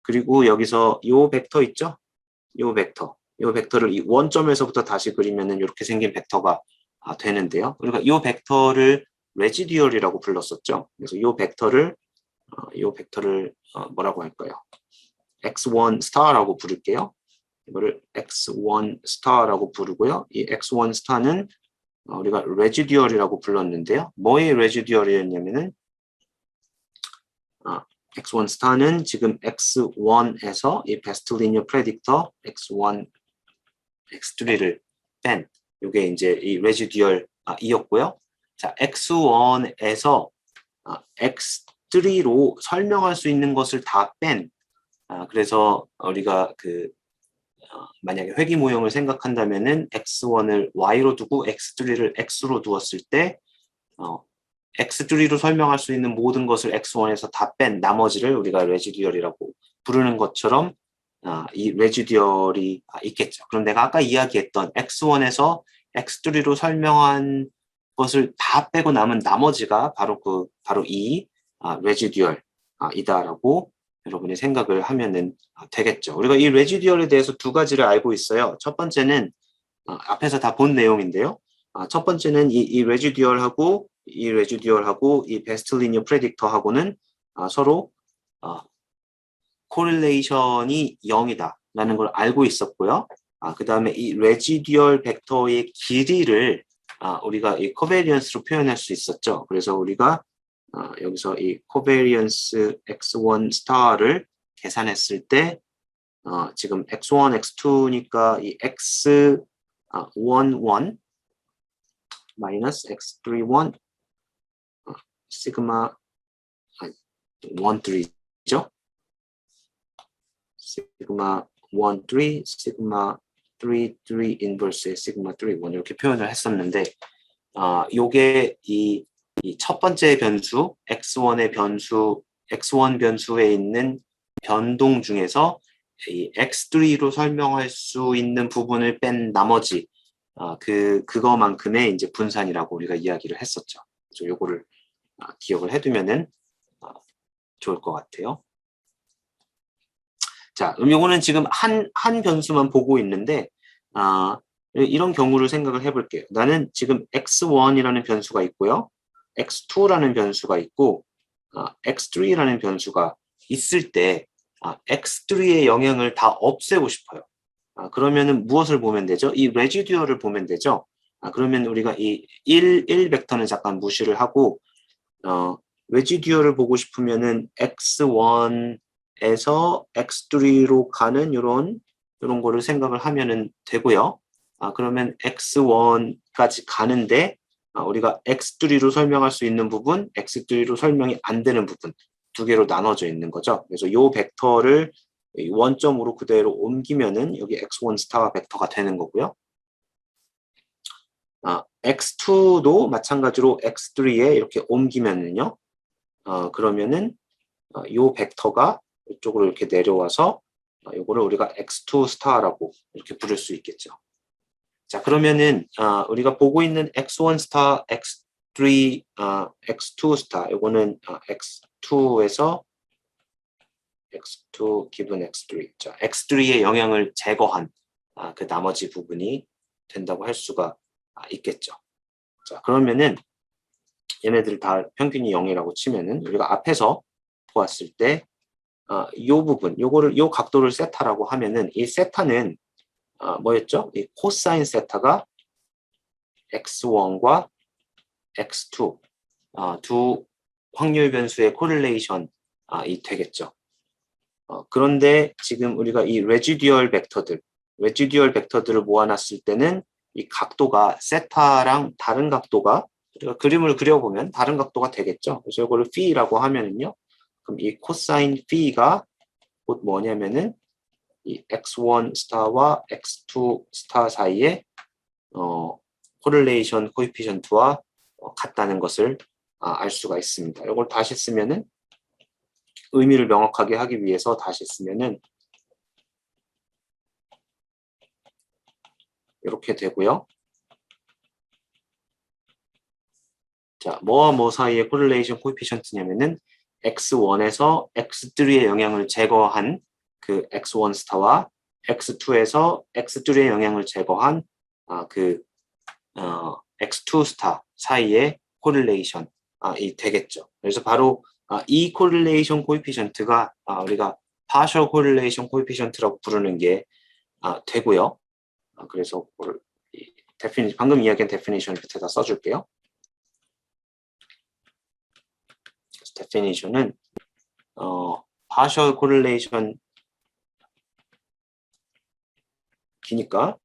그리고 여기서 요 벡터 있죠? 요 벡터를 이 원점에서부터 다시 그리면은 이렇게 생긴 벡터가 되는데요. 우리가 요 벡터를 레지듀얼이라고 불렀었죠. 그래서 요 벡터를 뭐라고 할까요? x1 star라고 부를게요. 이거를 x1 star라고 부르고요. 이 x1 star는 우리가 레지듀얼이라고 불렀는데요. 뭐의 레지듀얼이었냐면은 x1 star는 지금 x1에서 이 베스트 리니어 프레딕터 x1, x3를 뺀 이게 이제 이 레지듀얼 이었고요. 자, x1에서 x3로 설명할 수 있는 것을 다 뺀 그래서 우리가 만약에 회귀 모형을 생각한다면은 x1을 y로 두고 x3를 x로 두었을 때 x3로 설명할 수 있는 모든 것을 x1에서 다 뺀 나머지를 우리가 레지듀얼이라고 부르는 것처럼 이 레지듀얼이 있겠죠. 그럼 내가 아까 이야기했던 x1에서 x3로 설명한 것을 다 빼고 남은 나머지가 바로 이 레지듀얼이다라고 여러분이 생각을 하면은 되겠죠. 우리가 이 레지듀얼에 대해서 두 가지를 알고 있어요. 첫 번째는 앞에서 다 본 내용인데요. 첫 번째는 이 레지듀얼하고 이 베스트 리니어 프레딕터하고는 서로 코릴레이션이 0이다라는 걸 알고 있었고요. 그 다음에 이 레지듀얼 벡터의 길이를 우리가 이 코베리언스로 표현할 수 있었죠. 그래서 우리가 여기서 이 코베리언스 x1 스타를 계산했을 때 지금 x1, x2니까 이 x11 마이너스 x31 시그마 13죠. 시그마 13, 시그마 33 인버스의 시그마 31 이렇게 표현을 했었는데 요게 이 첫 번째 변수 x1 변수에 있는 변동 중에서 이 x3로 설명할 수 있는 부분을 뺀 나머지 그거만큼의 이제 분산이라고 우리가 이야기를 했었죠. 그래서 요거를 기억을 해두면은 좋을 것 같아요. 자, 요거는 지금 한 변수만 보고 있는데 이런 경우를 생각을 해볼게요. 나는 지금 x1이라는 변수가 있고요. x2라는 변수가 있고 x3라는 변수가 있을 때 x3의 영향을 다 없애고 싶어요. 그러면은 무엇을 보면 되죠? 이 레지듀얼을 보면 되죠. 그러면 우리가 이 1 벡터는 잠깐 무시를 하고 레지듀얼을 보고 싶으면은 x1에서 x3로 가는 이런 거를 생각을 하면은 되고요. 그러면 x1까지 가는데 우리가 x3로 설명할 수 있는 부분, x3로 설명이 안 되는 부분 두 개로 나눠져 있는 거죠. 그래서 이 벡터를 원점으로 그대로 옮기면은 여기 x1 스타 벡터가 되는 거고요. x2도 마찬가지로 x3에 이렇게 옮기면은요. 그러면은 이 벡터가 이쪽으로 이렇게 내려와서 이거를 우리가 x2 스타라고 이렇게 부를 수 있겠죠. 자, 그러면은 우리가 보고 있는 x1 스타, x3, x2 스타, 이거는 x2에서 x2 기분 x3. 자, x3의 영향을 제거한 그 나머지 부분이 된다고 할 수가 있겠죠. 자, 그러면은 얘네들 다 평균이 0이라고 치면은 우리가 앞에서 보았을 때 이 부분, 요 각도를 세타라고 하면은 이 세타는 뭐였죠? 이 코사인 세타가 x1과 x2 두 확률 변수의 코릴레이션이 되겠죠. 그런데 지금 우리가 이 레지듀얼 벡터들을 모아놨을 때는 이 각도가 세타랑 다른 각도가 우리가 그림을 그려보면 다른 각도가 되겠죠. 그래서 이거를 p라고 하면은요. 그럼 이 코사인 p가 곧 뭐냐면은 이 x1 스타와 x2 스타 사이에 코릴레이션 코에피션트와 같다는 것을 알 수가 있습니다. 이걸 다시 쓰면은 의미를 명확하게 하기 위해서 다시 쓰면은 이렇게 되고요. 자, 뭐와 뭐 사이의 코릴레이션 코에피션트냐면은 x1에서 x3의 영향을 제거한 그 x1 스타와 x2에서 x3의 영향을 제거한 x2 스타 사이의 코릴레이션이 되겠죠. 그래서 바로 이 코릴레이션 코에피션트가 우리가 partial correlation coefficient라고 부르는 게 되고요. 그래서 방금 이야기한 definition을 밑에다 써줄게요. definition은 partial correlation 기니까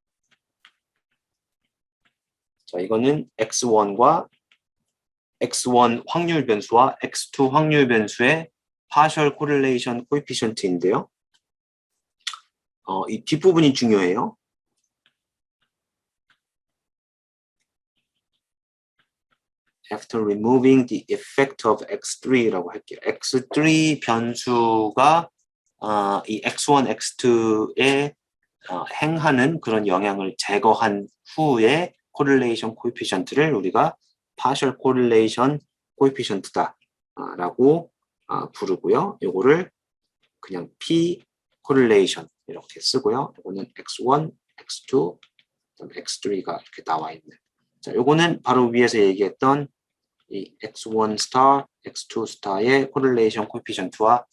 자 이거는 x1과 x1 확률 변수와 x2 확률 변수의 partial correlation coefficient인데요. 이 뒷부분이 중요해요. After removing the effect of x3라고 할게요. x3 변수가 이 x1, x2에 행하는 그런 영향을 제거한 후에 correlation coefficient를 우리가 partial correlation coefficient다라고 부르고요. 요거를 그냥 p correlation 이렇게 쓰고요. 요거는 x1, x2, x3가 이렇게 나와 있는. 자, 요거는 바로 위에서 얘기했던 이 x1 스타, x2 스타의 correlation coefficient와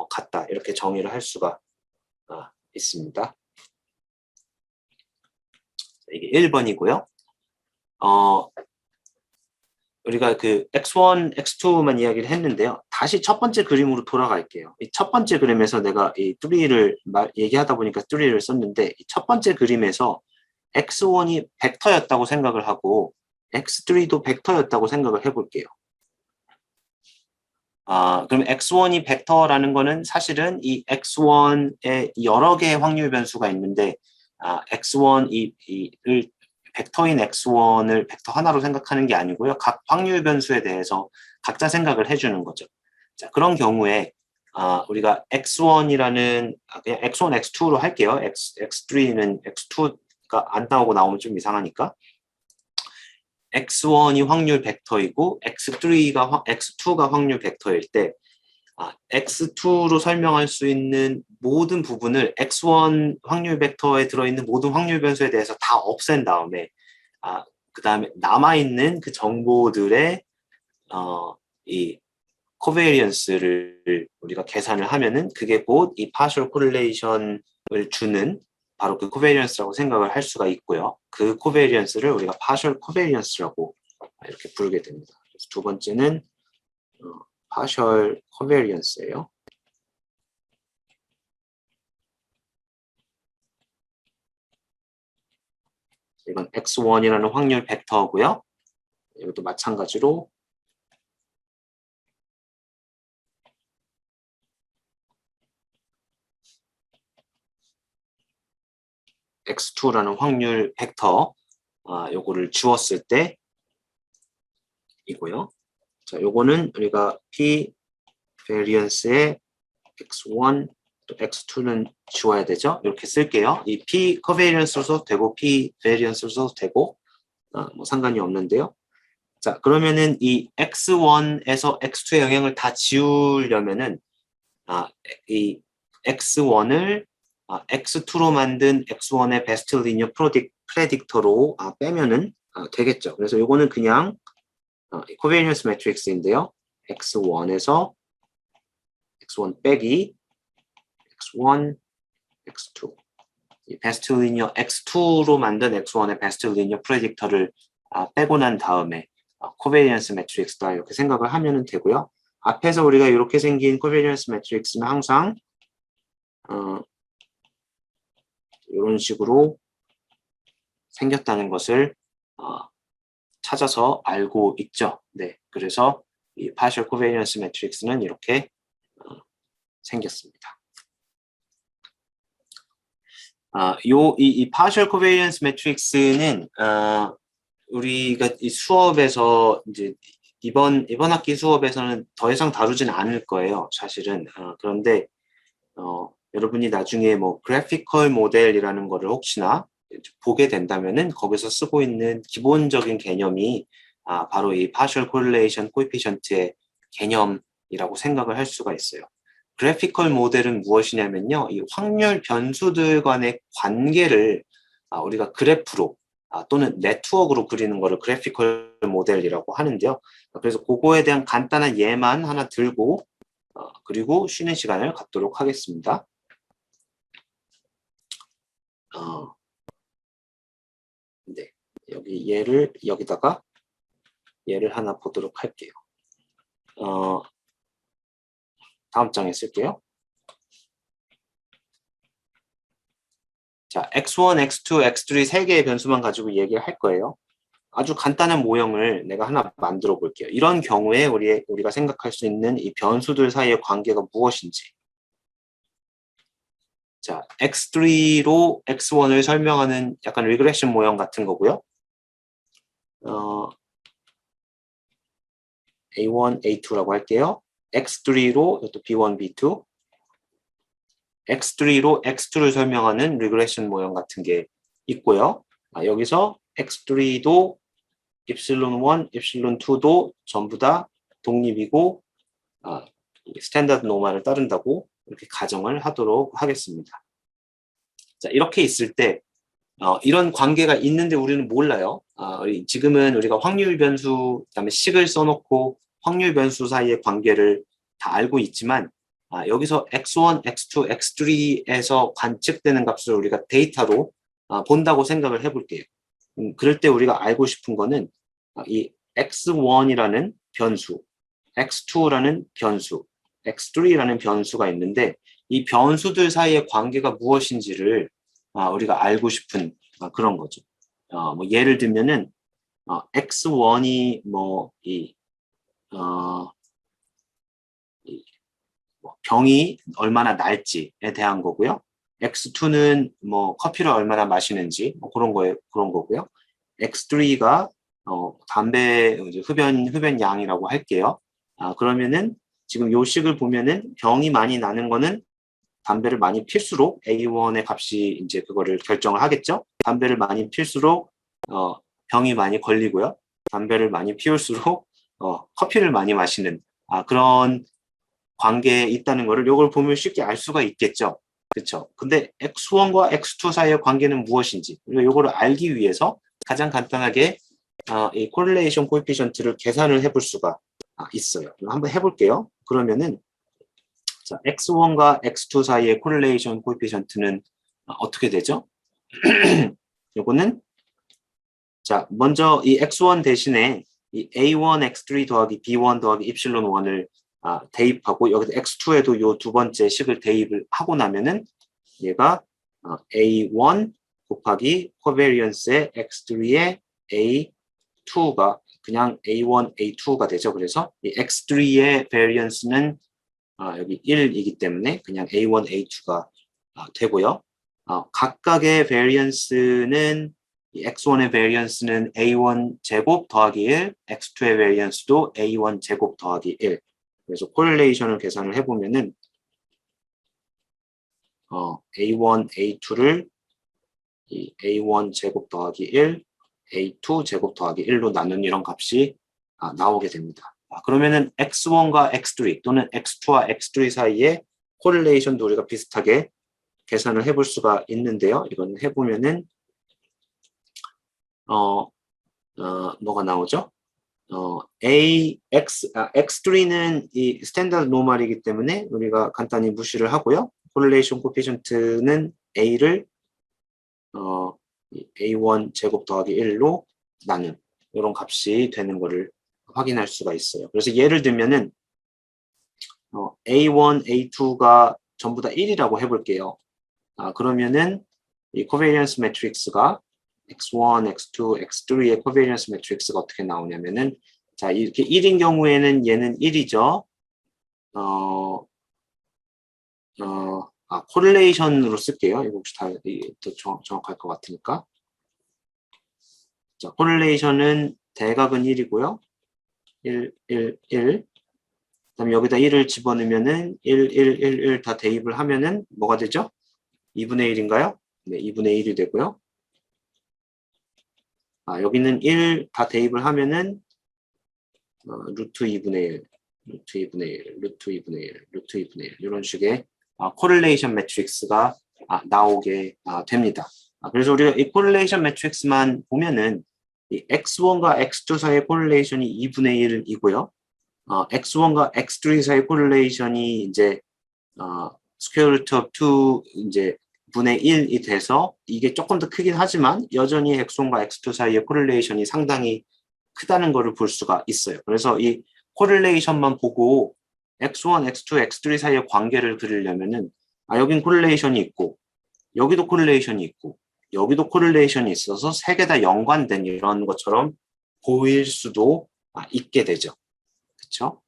같다. 이렇게 정의를 할 수가 있습니다. 이게 1번이고요. 우리가 그 x1, x2만 이야기를 했는데요. 다시 첫 번째 그림으로 돌아갈게요. 이 첫 번째 그림에서 내가 이 3를 얘기하다 보니까 3를 썼는데 이 첫 번째 그림에서 x1이 벡터였다고 생각을 하고 x3도 벡터였다고 생각을 해볼게요. 그럼 x1이 벡터라는 거는 사실은 이 x1에 여러 개의 확률 변수가 있는데 x1을 벡터인 x1을 벡터 하나로 생각하는 게 아니고요. 각 확률 변수에 대해서 각자 생각을 해주는 거죠. 자, 그런 경우에 우리가 x1이라는 그냥 x1, x2로 할게요. x3는 x2가 안 나오고 나오면 좀 이상하니까 x1이 확률 벡터이고 x2가 확률 벡터일 때 x2로 설명할 수 있는 모든 부분을 x1 확률 벡터에 들어있는 모든 확률 변수에 대해서 다 없앤 다음에 그 다음에 남아있는 그 정보들의 이 코베리언스를 우리가 계산을 하면은 그게 곧 이 partial correlation을 주는 바로 그 코베리언스라고 생각을 할 수가 있고요. 그 코베리언스를 우리가 partial 코베리언스라고 이렇게 부르게 됩니다. 그래서 두 번째는 partial 코베리언스예요. 이건 x1이라는 확률 벡터고요. 이것도 마찬가지로 x2라는 확률 벡터 요거를 주었을 때 이고요. 자, 요거는 우리가 p variance의 x1 또 x2는 주어야 되죠. 이렇게 쓸게요. 이 p covariance로 써도 되고 p variance로 써도 되고 뭐 상관이 없는데요. 자, 그러면은 이 x1에서 x2의 영향을 다 지우려면은 이 x1을 x2로 만든 x1의 베스트 리니어 프레딕터로 빼면은 되겠죠. 그래서 이거는 그냥 코베니언스 매트릭스인데요. x1에서 x1 빼기 x1, x2 이 베스트 리니어 x2로 만든 x1의 베스트 리니어 프레딕터를 빼고 난 다음에 코베니언스 매트릭스다 이렇게 생각을 하면 되고요. 앞에서 우리가 이렇게 생긴 코베니언스 매트릭스는 항상 이런 식으로 생겼다는 것을 찾아서 알고 있죠. 네, 그래서 이 partial covariance matrix는 이렇게 생겼습니다. 이 partial covariance matrix는 우리가 이 수업에서 이제 이번 학기 수업에서는 더 이상 다루지는 않을 거예요. 사실은 그런데 여러분이 나중에 뭐 graphical 모델이라는 거를 혹시나 보게 된다면은 거기서 쓰고 있는 기본적인 개념이 바로 이 partial correlation coefficient의 개념이라고 생각을 할 수가 있어요. graphical 모델은 무엇이냐면요, 이 확률 변수들 간의 관계를 우리가 그래프로 또는 네트워크로 그리는 거를 graphical 모델이라고 하는데요. 그래서 그거에 대한 간단한 예만 하나 들고 그리고 쉬는 시간을 갖도록 하겠습니다. 네, 여기 여기다가 예를 하나 보도록 할게요. 다음 장에 쓸게요. 자, x1, x2, x3 세 개의 변수만 가지고 얘기를 할 거예요. 아주 간단한 모형을 내가 하나 만들어 볼게요. 이런 경우에 우리가 생각할 수 있는 이 변수들 사이의 관계가 무엇인지. 자, x3로 x1을 설명하는 약간 리그레션 모형 같은 거고요. A1, A2라고 할게요. x3로 이것도 B1, B2. x3로 x2를 설명하는 리그레션 모형 같은 게 있고요. 여기서 x3도 epsilon1, epsilon2도 전부 다 독립이고 스탠다드 노멀을 따른다고 이렇게 가정을 하도록 하겠습니다. 자, 이렇게 있을 때 이런 관계가 있는데 우리는 몰라요. 지금은 우리가 확률 변수, 그다음에 식을 써놓고 확률 변수 사이의 관계를 다 알고 있지만 여기서 x1, x2, x3에서 관측되는 값을 우리가 데이터로 본다고 생각을 해볼게요. 그럴 때 우리가 알고 싶은 거는 이 x1이라는 변수, x2라는 변수, x3라는 변수가 있는데 이 변수들 사이의 관계가 무엇인지를 우리가 알고 싶은 그런 거죠. 뭐 예를 들면은 x1이 뭐 병이 얼마나 날지에 대한 거고요. x2는 뭐 커피를 얼마나 마시는지 뭐 그런 거고요. x3가 담배 흡연 양이라고 할게요. 그러면은 지금 요 식을 보면은 병이 많이 나는 거는 담배를 많이 필수록 A1의 값이 이제 그거를 결정을 하겠죠. 담배를 많이 필수록 병이 많이 걸리고요. 담배를 많이 피울수록 커피를 많이 마시는 그런 관계에 있다는 거를 이걸 보면 쉽게 알 수가 있겠죠. 그렇죠. 근데 x1과 x2 사이의 관계는 무엇인지 이거를 알기 위해서 가장 간단하게 이 correlation coefficient를 계산을 해볼 수가 있어요. 한번 해볼게요. 그러면은 자, x1과 x2 사이의 correlation coefficient는 어떻게 되죠? 요거는 자, 먼저 이 x1 대신에 이 a1 x3 더하기 b1 더하기 입실론 1을 대입하고 여기서 x2에도 요 두 번째 식을 대입을 하고 나면은 얘가 a1 곱하기 코베리언스의 x3의 a2가 그냥 a1, a2가 되죠. 그래서 이 x3의 베리언스는 여기 1이기 때문에 그냥 a1, a2가 되고요. 각각의 베리언스는 이 x1의 베리언스는 a1 제곱 더하기 1, x2의 베리언스도 a1 제곱 더하기 1. 그래서 코릴레이션을 계산을 해보면은 a1, a2를 이 a1 제곱 더하기 1, a2 제곱 더하기 1로 나눈 이런 값이 나오게 됩니다. 그러면은 x1과 x3 또는 x2와 x3 사이의 코릴레이션도 우리가 비슷하게 계산을 해볼 수가 있는데요. 이건 해보면은 뭐가 나오죠? x3는 이 스탠다드 노멀이기 때문에 우리가 간단히 무시를 하고요. 코릴레이션 코피션트는 a를 a1 제곱 더하기 1로 나눈 이런 값이 되는 것을 확인할 수가 있어요. 그래서 예를 들면은 a1, a2가 전부 다 1이라고 해볼게요. 그러면은 이 코베리언스 매트릭스가 x1, x2, x3의 코베리언스 매트릭스가 어떻게 나오냐면은 자 이렇게 1인 경우에는 얘는 1이죠. 코릴레이션으로 쓸게요. 이거 혹시 더 정확할 것 같으니까. 자, 코릴레이션은 대각은 1이고요. 1, 1, 1. 그다음에 여기다 1을 집어넣으면은 1, 1, 1, 1 다 대입을 하면은 뭐가 되죠? 2분의 1인가요? 네, 2분의 1이 되고요. 여기는 1 다 대입을 하면은 루트 2분의 1, 루트 2분의 1, 루트 2분의 1, 루트 2분의 1 이런 식의 코릴레이션 매트릭스가 나오게 됩니다. 그래서 우리가 이 코릴레이션 매트릭스만 보면은 이 x1과 x2 사이의 코릴레이션이 2분의 1이고요. x1과 x3 사이의 코릴레이션이 이제 스퀘어 루트 오브 2 이제 분의 1이 돼서 이게 조금 더 크긴 하지만 여전히 x1과 x2 사이의 코릴레이션이 상당히 크다는 것을 볼 수가 있어요. 그래서 이 코릴레이션만 보고 x1, x2, x3 사이의 관계를 그리려면은 여긴 코릴레이션이 있고 여기도 코릴레이션이 있고 여기도 코릴레이션이 있어서 세 개 다 연관된 이런 것처럼 보일 수도 있게 되죠. 그렇죠?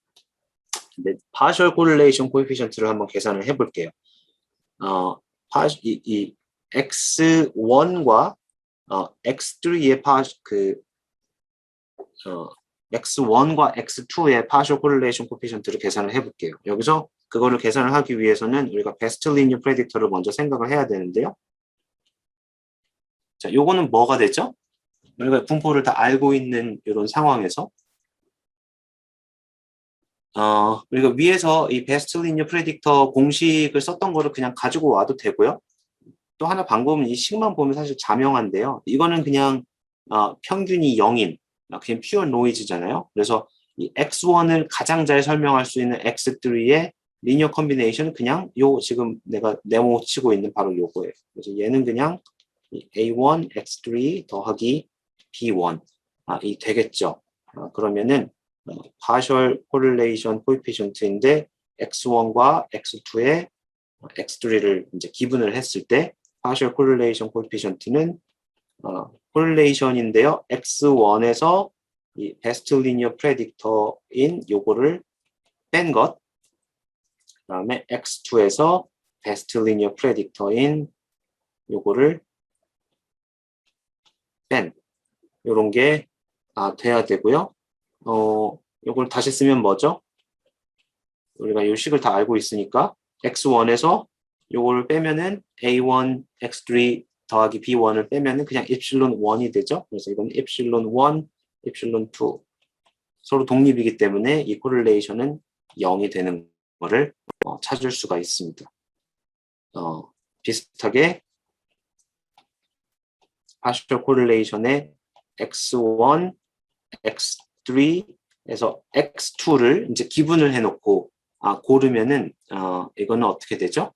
근데 partial correlation coefficient를 한번 계산을 해볼게요. 이 x1과 x3의 x1과 x2의 partial correlation coefficient를 계산을 해볼게요. 여기서 그거를 계산을 하기 위해서는 우리가 best linear predictor를 먼저 생각을 해야 되는데요. 자, 요거는 뭐가 되죠? 우리가 분포를 다 알고 있는 이런 상황에서 우리가 위에서 이 best linear predictor 공식을 썼던 거를 그냥 가지고 와도 되고요. 또 하나 방법은 이 식만 보면 사실 자명한데요. 이거는 그냥 평균이 0인 그냥 pure noise잖아요. 그래서 이 x1을 가장 잘 설명할 수 있는 x3의 리니어 컨비네이션은 그냥 요 지금 내가 네모 치고 있는 바로 요거예요. 그래서 얘는 그냥 a1, x3 더하기 b1 이 되겠죠. 그러면은 partial correlation coefficient인데 x1과 x2의 x3를 이제 기분을 했을 때 partial correlation coefficient는 correlation인데요. x1에서 이 best linear predictor인 요거를 뺀 것, 그다음에 x2에서 best linear predictor인 요거를 뺀 요런 게 돼야 되고요. 요걸 다시 쓰면 뭐죠? 우리가 요 식을 다 알고 있으니까 x1에서 요거를 빼면은 a1, x3 더하기 b1을 빼면은 그냥 입실론 1이 되죠. 그래서 이건 입실론 1, 입실론 2 서로 독립이기 때문에 이 코릴레이션은 0이 되는 거를 찾을 수가 있습니다. 비슷하게 partial correlation의 x1, x3에서 x2를 이제 기분을 해놓고 고르면은 이거는 어떻게 되죠?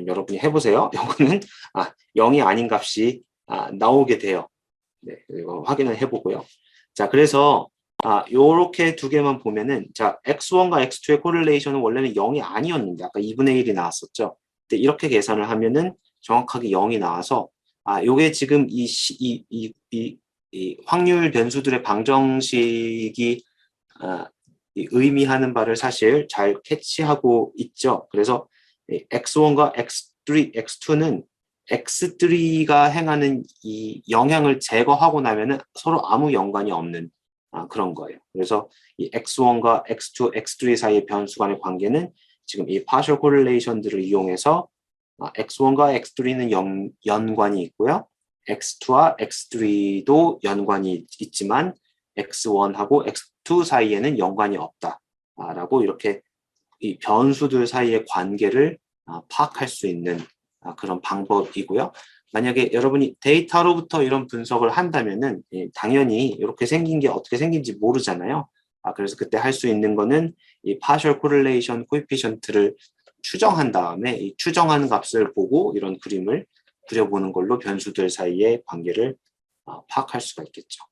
여러분이 해보세요. 이거는 0이 아닌 값이 나오게 돼요. 네, 이거 확인을 해보고요. 자, 그래서 요렇게 두 개만 보면은 자, x1과 x2의 코릴레이션은 원래는 0이 아니었는데 아까 2분의 1이 나왔었죠. 근데 이렇게 계산을 하면은 정확하게 0이 나와서 요게 지금 이 확률 변수들의 방정식이 이 의미하는 바를 사실 잘 캐치하고 있죠. 그래서 x1과 x3, x2는 x3가 행하는 이 영향을 제거하고 나면은 서로 아무 연관이 없는 그런 거예요. 그래서 이 x1과 x2, x3 사이의 변수 간의 관계는 지금 이 partial correlation들을 이용해서 x1과 x3는 연관이 있고요. x2와 x3도 연관이 있지만 x1하고 x2 사이에는 연관이 없다라고 이렇게 이 변수들 사이의 관계를 파악할 수 있는 그런 방법이고요. 만약에 여러분이 데이터로부터 이런 분석을 한다면은 당연히 이렇게 생긴 게 어떻게 생긴지 모르잖아요. 그래서 그때 할 수 있는 거는 이 partial correlation coefficient를 추정한 다음에 이 추정한 값을 보고 이런 그림을 그려보는 걸로 변수들 사이의 관계를 파악할 수가 있겠죠.